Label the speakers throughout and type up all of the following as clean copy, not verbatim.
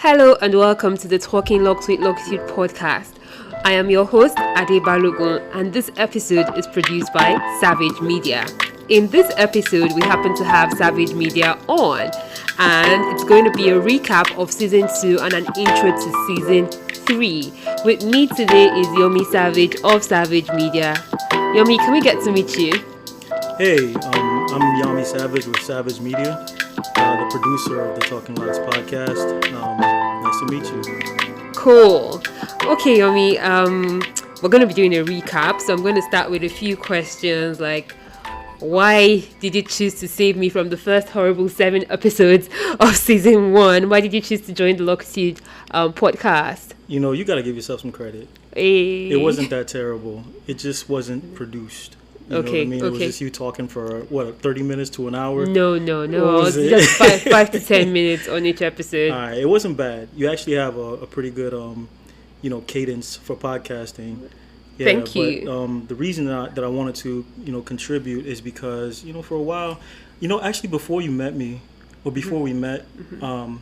Speaker 1: Hello and welcome to the Talking Locs with Locitude podcast. I am your host, Ade Balogun, and this episode is produced by Xavage Media. In this episode, we happen to have Xavage Media on, and it's going to be a recap of Season 2 and an intro to Season 3. With me today is Yomi Savage of Xavage Media. Yomi, can we get to meet you?
Speaker 2: Hey, I'm Yomi Savage with Xavage Media, the producer of the Talking Locs podcast. Nice to meet you.
Speaker 1: Cool. Okay, Yomi, we're going to be doing a recap, so I'm going to start with a few questions like, why did you choose to save me from the first horrible 7 episodes of Season 1? Why did you choose to join the Locitude podcast?
Speaker 2: You know, you got to give yourself some credit.
Speaker 1: Hey.
Speaker 2: It wasn't that terrible. It just wasn't produced. You know what I mean? It was just you talking for, 30 minutes to an hour?
Speaker 1: No. It was just 5 to 10 minutes on each episode.
Speaker 2: All right, it wasn't bad. You actually have a pretty good, cadence for podcasting. Yeah,
Speaker 1: Thank you.
Speaker 2: But the reason that I wanted to, contribute is because, for a while, actually before you met me, or before we met, I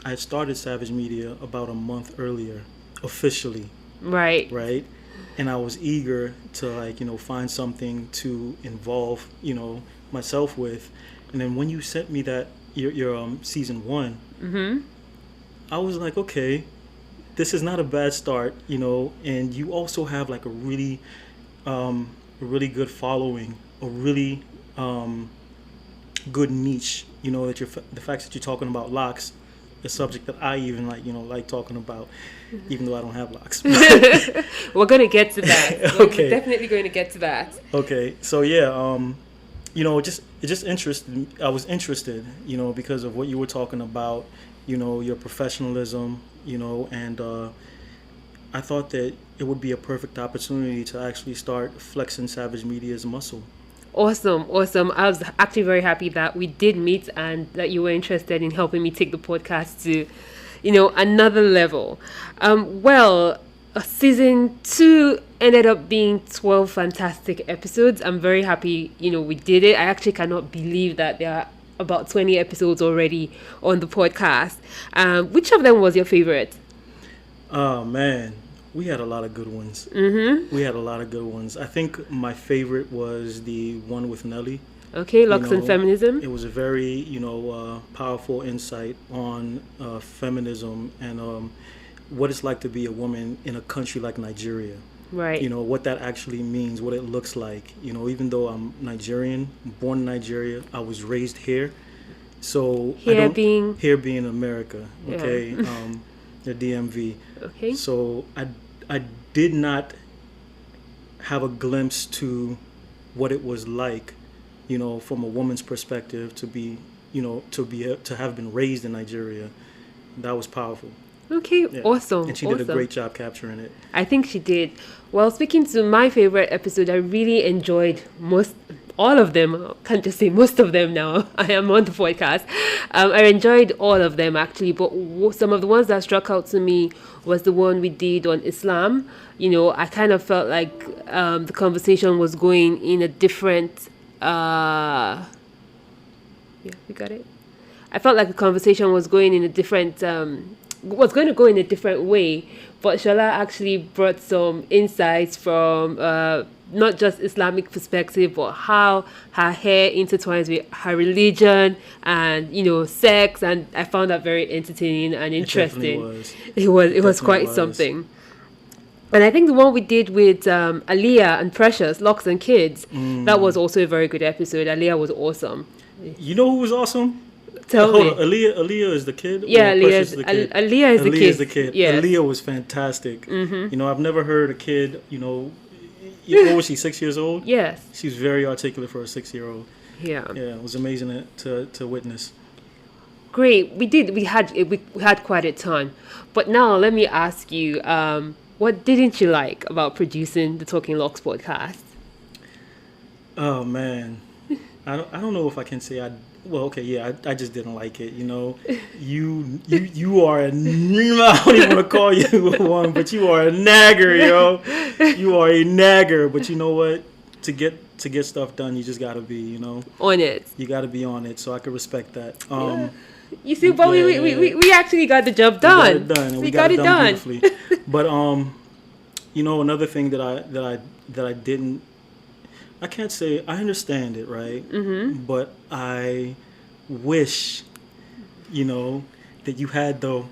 Speaker 2: had started Xavage Media about a month earlier, officially.
Speaker 1: Right.
Speaker 2: And I was eager to find something to involve myself with, and then when you sent me that your Season 1, I was like, okay, this is not a bad start, and you also have like a really good following, a really good niche, that the fact that you're talking about locks, a subject that I even like talking about, even though I don't have locks.
Speaker 1: We're going to get to that.
Speaker 2: Okay.
Speaker 1: We're definitely going to get to that.
Speaker 2: Okay. So yeah, it just interested me. I was interested, because of what you were talking about, your professionalism, and I thought that it would be a perfect opportunity to actually start flexing Xavage Media's muscle.
Speaker 1: Awesome. I was actually very happy that we did meet and that you were interested in helping me take the podcast to, another level. Season 2 ended up being 12 fantastic episodes. I'm very happy, we did it. I actually cannot believe that there are about 20 episodes already on the podcast. Which of them was your favorite?
Speaker 2: Oh, man. We had a lot of good ones. We had a lot of good ones. I think my favorite was the one with Nelly.
Speaker 1: Okay, Locs and Feminism.
Speaker 2: It was a very, powerful insight on feminism and what it's like to be a woman in a country like Nigeria.
Speaker 1: Right.
Speaker 2: What that actually means, what it looks like. Even though I'm Nigerian, born in Nigeria, I was raised here. So here being America, okay, the DMV.
Speaker 1: Okay.
Speaker 2: So I did not have a glimpse to what it was like, from a woman's perspective to be, to have been raised in Nigeria. That was powerful.
Speaker 1: Okay, yeah. Awesome.
Speaker 2: And she did a great job capturing it.
Speaker 1: I think she did. Well, speaking to my favorite episode, I really enjoyed all of them. I can't just say most of them now. I am on the podcast. I enjoyed all of them actually, but some of the ones that struck out to me was the one we did on Islam. I kind of felt like the conversation was going in a different... yeah, we got it. I felt like the conversation was going in a different... was going to go in a different way, but Shola actually brought some insights from not just Islamic perspective, but how her hair intertwines with her religion and sex, and I found that very entertaining and interesting. It was quite something. And I think the one we did with Aliyah and Precious, Locks and Kids, that was also a very good episode. Aliyah was awesome.
Speaker 2: You know who was awesome?
Speaker 1: Tell me.
Speaker 2: Aaliyah is the kid?
Speaker 1: Yeah, Aaliyah is the kid. Yes.
Speaker 2: Aaliyah was fantastic. I've never heard a kid, what was she, 6 years old?
Speaker 1: Yes.
Speaker 2: She was very articulate for a 6-year-old.
Speaker 1: Yeah.
Speaker 2: Yeah, it was amazing to witness.
Speaker 1: Great. We had quite a time. But now let me ask you, what didn't you like about producing the Talking Locs podcast? Oh, man.
Speaker 2: I don't know if I can say I just didn't like it. You are I don't even want to call you one, but you are a nagger, yo. You are a nagger, but you know what? To get stuff done, you just gotta be,
Speaker 1: on it.
Speaker 2: You gotta be on it, so I can respect that.
Speaker 1: You see, but we actually got the job done.
Speaker 2: We got it done, and
Speaker 1: we got it done
Speaker 2: beautifully. But another thing that I didn't, I can't say I understand it, right?
Speaker 1: Mm-hmm.
Speaker 2: But I wish, that you had the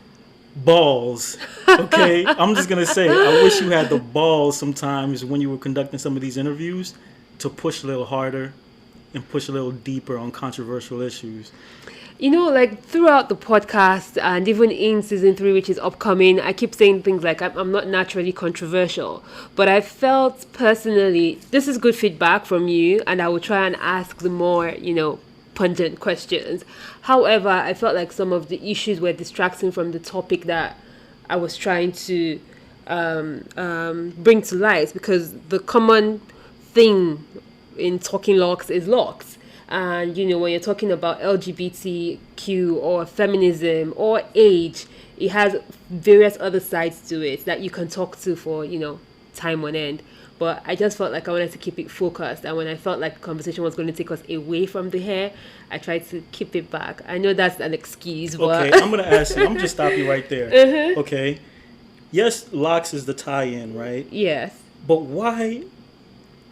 Speaker 2: balls. Okay, I'm just gonna say I wish you had the balls sometimes when you were conducting some of these interviews to push a little harder and push a little deeper on controversial issues.
Speaker 1: Like throughout the podcast and even in season 3, which is upcoming, I keep saying things like I'm not naturally controversial, but I felt personally this is good feedback from you, and I will try and ask the more pungent questions. However, I felt like some of the issues were distracting from the topic that I was trying to bring to light, because the common thing in Talking Locs is Locs. And, when you're talking about LGBTQ or feminism or age, it has various other sides to it that you can talk to for, time on end. But I just felt like I wanted to keep it focused. And when I felt like the conversation was going to take us away from the hair, I tried to keep it back. I know that's an excuse, but...
Speaker 2: Okay, I'm going to ask you. I'm going to stop you right there. Uh-huh. Okay. Yes, Locs is the tie-in, right?
Speaker 1: Yes.
Speaker 2: But why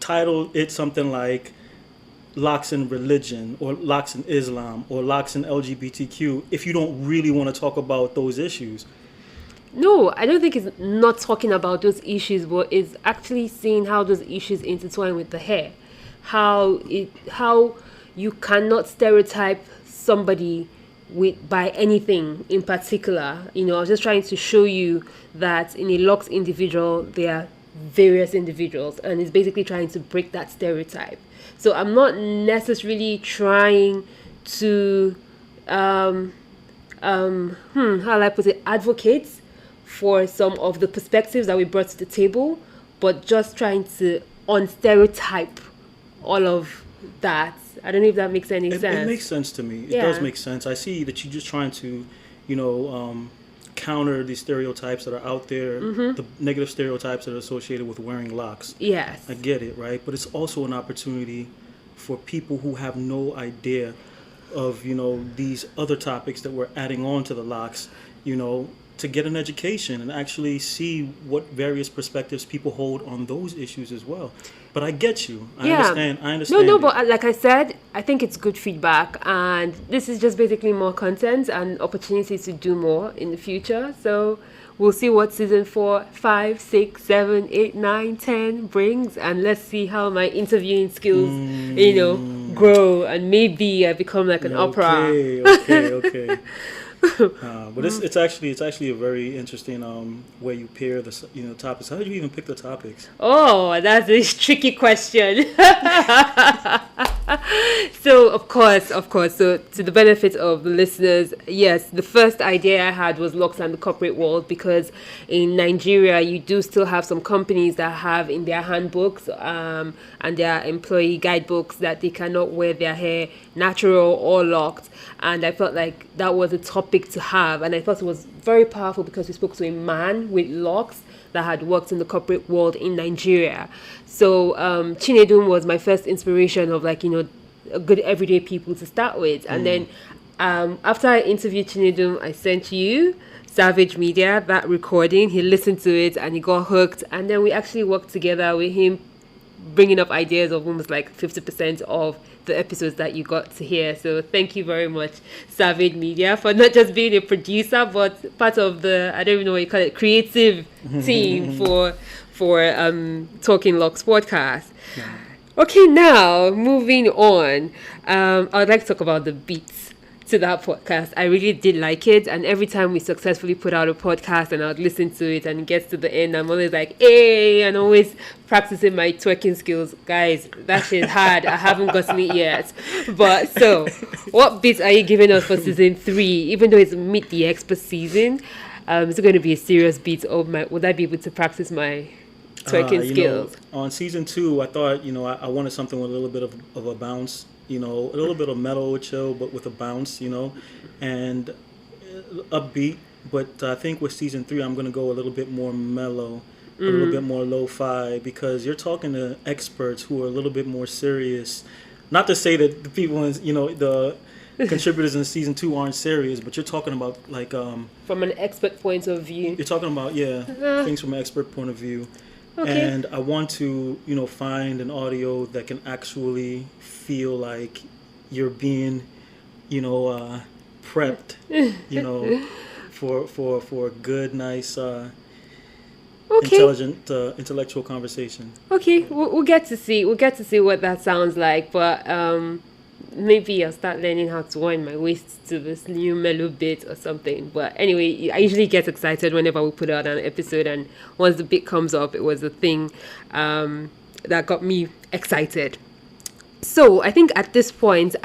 Speaker 2: title it something like Locs in religion or Locs in Islam or Locs in LGBTQ if you don't really want to talk about those issues?
Speaker 1: No, I don't think it's not talking about those issues, but it's actually seeing how those issues intertwine with the hair. How you cannot stereotype somebody by anything in particular. I was just trying to show you that in a Locs individual, there are various individuals, and it's basically trying to break that stereotype. So I'm not necessarily trying to how will I put it, advocate for some of the perspectives that we brought to the table, but just trying to unstereotype all of that. I don't know if that makes any sense.
Speaker 2: It makes sense to me. It does make sense. I see that you're just trying to, counter the stereotypes that are out there, the negative stereotypes that are associated with wearing locks.
Speaker 1: Yes.
Speaker 2: I get it, right? But it's also an opportunity for people who have no idea of, these other topics that we're adding on to the locks, to get an education and actually see what various perspectives people hold on those issues as well. But I get you. I understand.
Speaker 1: No, but like I said, I think it's good feedback, and this is just basically more content and opportunities to do more in the future. So we'll see what season 4, 5, 6, 7, 8, 9, 10 brings, and let's see how my interviewing skills, grow, and maybe I become like an opera.
Speaker 2: Okay. But it's actually a very interesting way you pair the topics. How did you even pick the topics?
Speaker 1: Oh, that's a tricky question. So of course, so to the benefit of the listeners, yes, the first idea I had was Locs and the corporate world, because in Nigeria you do still have some companies that have in their handbooks and their employee guidebooks that they cannot wear their hair natural or locked, and I felt like that was a topic to have, and I thought it was very powerful because we spoke to a man with locks that had worked in the corporate world in Nigeria. So Chinedum was my first inspiration of good everyday people to start with. And then after I interviewed Chinedum, I sent you Xavage Media that recording. He listened to it and he got hooked, and then we actually worked together with him, bringing up ideas of almost like 50% of the episodes that you got to hear. So thank you very much, Xavage Media, for not just being a producer, but part of the, I don't even know what you call it, creative team for Talking Locs podcast. Yeah. Okay, now moving on, I would like to talk about the beats to that podcast. I really did like it, and every time we successfully put out a podcast and I would listen to it and it gets to the end, I'm always like, hey, and always practicing my twerking skills. Guys, that shit is hard. I haven't gotten it yet. But so, what beats are you giving us for season 3? Even though it's Meet the Expert season, is it going to be a serious beat, or would I be able to practice my twerking skills?
Speaker 2: On season 2, I thought, I wanted something with a little bit of a bounce. A little bit of mellow chill, but with a bounce, and upbeat. But I think with season 3, I'm going to go a little bit more mellow, a little bit more lo-fi, because you're talking to experts who are a little bit more serious. Not to say that the people, contributors in season 2 aren't serious, but you're talking about like
Speaker 1: From an expert point of view.
Speaker 2: you're talking about things from an expert point of view.
Speaker 1: Okay.
Speaker 2: And I want to, find an audio that can actually feel like you're being, prepped, for a good, nice, intelligent, intellectual conversation.
Speaker 1: Okay, we'll get to see. We'll get to see what that sounds like. But maybe I'll start learning how to wind my waist to this new mellow bit or something. But anyway, I usually get excited whenever we put out an episode, and once the bit comes up, it was a thing that got me excited. So I think at this point,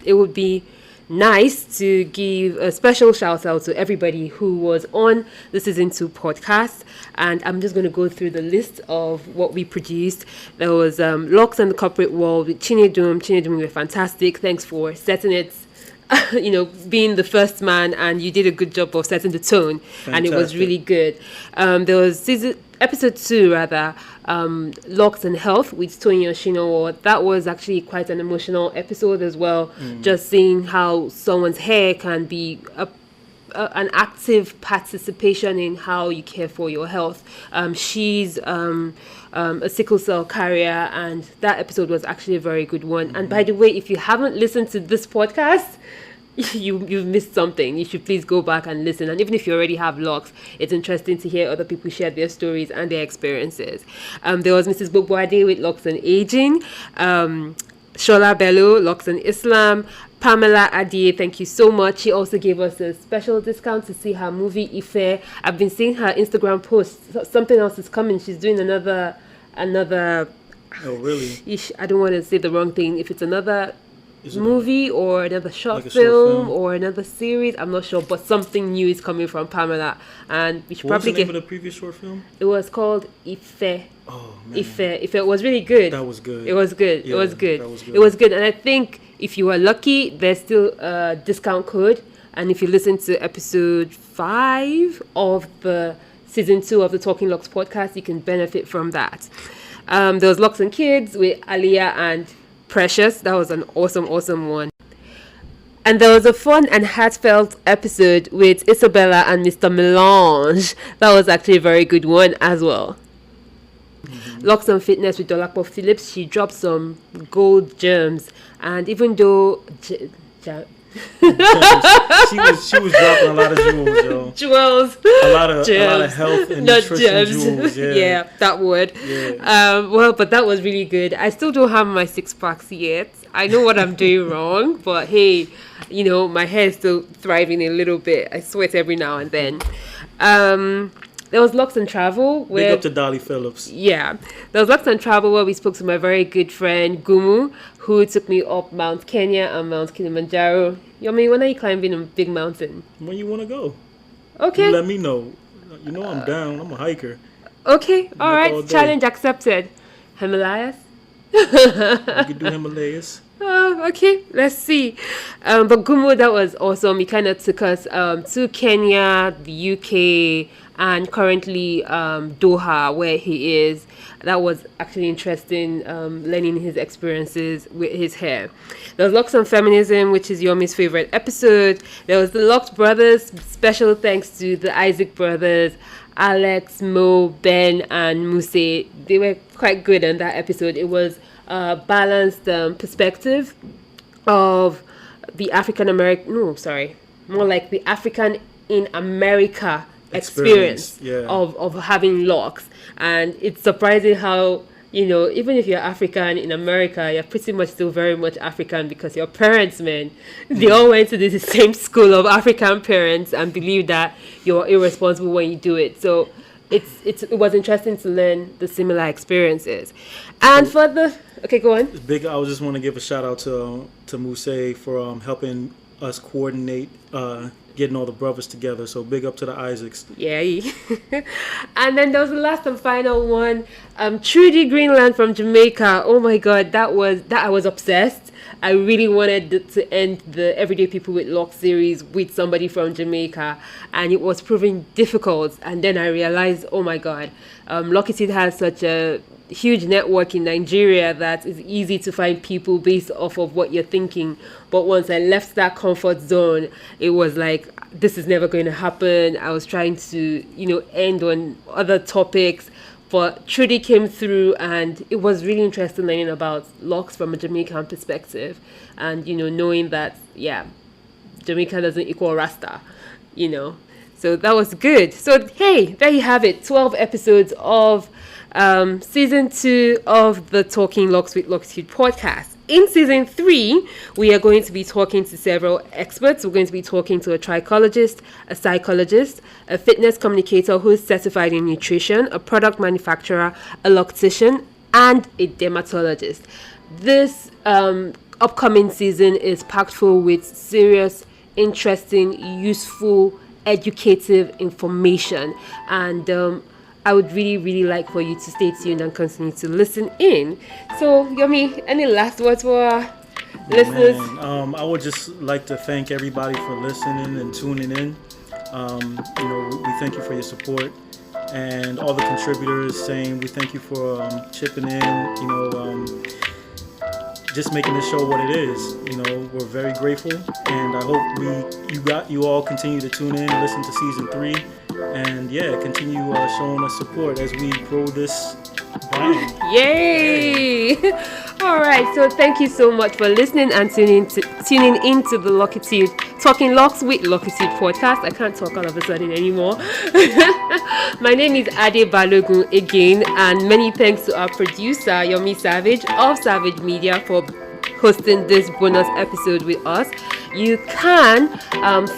Speaker 1: it would be nice to give a special shout out to everybody who was on the season 2 podcast, and I'm just going to go through the list of what we produced. There was Locs and the Corporate World with Chinedum. You were fantastic. Thanks for setting it, being the first man, and you did a good job of setting the tone. Fantastic. And it was really good. There was episode 2 rather, Locs and Health with Tony Yoshino. That was actually quite an emotional episode as well. Just seeing how someone's hair can be an active participation in how you care for your health. She's a sickle cell carrier, and that episode was actually a very good one. And by the way, if you haven't listened to this podcast, you've missed something. You should please go back and listen. And even if you already have Locs, it's interesting to hear other people share their stories and their experiences. There was Mrs. Bogboade with Locs and Aging, Shola Bello, Locs and Islam, Pamela Ade, thank you so much. She also gave us a special discount to see her movie Ife. I've been seeing her Instagram posts. Something else is coming. She's doing another.
Speaker 2: Oh, really?
Speaker 1: I don't want to say the wrong thing. If it's another movie or another short film or another series, I'm not sure, but something new is coming from Pamela, and we should probably get.
Speaker 2: What was the name of the previous short film?
Speaker 1: It was called Ife.
Speaker 2: Oh man,
Speaker 1: Ife was really good.
Speaker 2: That was good.
Speaker 1: It was good.
Speaker 2: Yeah,
Speaker 1: it was good.
Speaker 2: That was good.
Speaker 1: It was good, and I think if you are lucky, there's still a discount code, and if you listen to episode 5 of the season 2 of the Talking Locs podcast, you can benefit from that. There was Locs and Kids with Aliyah and Precious. That was an awesome one. And there was a fun and heartfelt episode with Isabella and Mr. Melange. That was actually a very good one as well. Locs and Fitness with Dolapo Phillips. She dropped some gold gems, and even though
Speaker 2: she was dropping a lot of jewels, a lot of health and nutrition jewels.
Speaker 1: Yeah, that word.
Speaker 2: Yeah.
Speaker 1: But that was really good. I still don't have my 6-packs yet. I know what I'm doing wrong, but hey, my hair is still thriving a little bit. I sweat every now and then. There was Locs and Travel.
Speaker 2: Big up to Dolly Phillips.
Speaker 1: Yeah. There was Locs and Travel where we spoke to my very good friend Gumu, who took me up Mount Kenya and Mount Kilimanjaro. Yomi, when are you climbing a big mountain?
Speaker 2: When you want to go.
Speaker 1: Okay.
Speaker 2: You let me know. I'm down. I'm a hiker.
Speaker 1: Okay. All right. Challenge accepted. Himalayas?
Speaker 2: We could do Himalayas.
Speaker 1: Oh, okay. Let's see. But Gumu, that was awesome. He kind of took us to Kenya, the UK, and currently Doha, where he is. That was actually interesting, learning his experiences with his hair. There was Locs on Feminism, which is Yomi's favorite episode. There was the Locs Brothers. Special thanks to the Isaac brothers, Alex, Mo, Ben, and Muse. They were quite good on that episode. It was a balanced perspective of the more like the African in America experience of having locks. And it's surprising how, even if you're African in America, you're pretty much still very much African, because your parents, man, they all went to the same school of African parents and believe that you're irresponsible when you do it. So it was interesting to learn the similar experiences. And for the... Okay, go on.
Speaker 2: I was just want to give a shout out to Muse for helping us coordinate getting all the brothers together. So big up to the Isaacs.
Speaker 1: Yeah. And then there was the last and final one, Trudy Greenland from Jamaica. Oh my God, that I was obsessed. I really wanted to end the Everyday People with Locs series with somebody from Jamaica, and it was proving difficult. And then I realized, oh my God, Locitude has such a huge network in Nigeria that is easy to find people based off of what you're thinking. But once I left that comfort zone, it was like, this is never going to happen. I was trying to, end on other topics. But Trudy came through, and it was really interesting learning about locks from a Jamaican perspective. And, knowing that, Jamaica doesn't equal Rasta, So that was good. So, hey, there you have it. 12 episodes of season 2 of the Talking Locs with Loctitude podcast. In season 3, we are going to be talking to several experts. We're going to be talking to a trichologist, a psychologist, a fitness communicator who is certified in nutrition, a product manufacturer, a loctician, and a dermatologist. This upcoming season is packed full with serious, interesting, useful, educative information. And I would really, really like for you to stay tuned and continue to listen in. So, Yomi, any last words for our listeners?
Speaker 2: I would just like to thank everybody for listening and tuning in. We thank you for your support, and all the contributors saying we thank you for chipping in. Just making this show what it is. We're very grateful, and I hope you all continue to tune in, listen to season 3, and continue showing us support as we grow this brand.
Speaker 1: Yay! All right, so thank you so much for listening and tuning into the Locitude Talking Locs with Locitude podcast. I can't talk all of a sudden anymore. My name is Ade Balogun again, and many thanks to our producer Yomi Xavage of Xavage Media for hosting this bonus episode with us. You can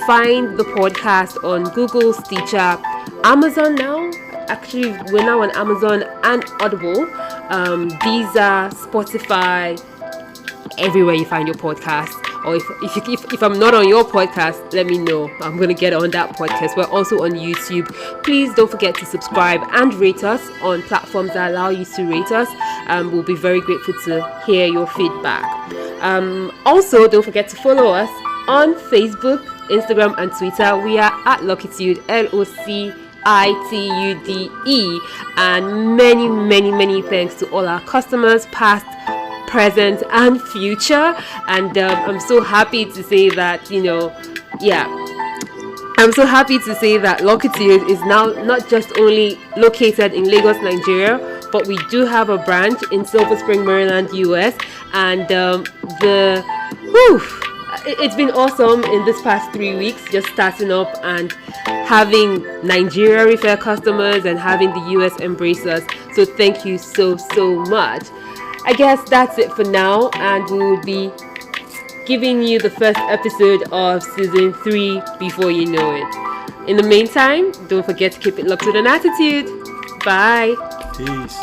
Speaker 1: find the podcast on Google, Stitcher, Amazon now. Actually, we're now on Amazon and Audible, Deezer, Spotify, everywhere you find your podcast. Or if I'm not on your podcast, let me know. I'm going to get on that podcast. We're also on YouTube. Please don't forget to subscribe and rate us on platforms that allow you to rate us. We'll be very grateful to hear your feedback. Also, don't forget to follow us on Facebook, Instagram, and Twitter. We are at Locitude, Locitude. And many, many, many thanks to all our customers, past, present, and future. And I'm so happy to say that, I'm so happy to say that Locitude is now not just only located in Lagos, Nigeria, but we do have a branch in Silver Spring, Maryland, US. And it's been awesome in this past 3 weeks, just starting up and having Nigeria refer customers and having the US embrace us. So thank you so much. I guess that's it for now, and we will be giving you the first episode of season 3 before you know it. In the meantime, don't forget to keep it locked with an attitude. Bye.
Speaker 2: Peace.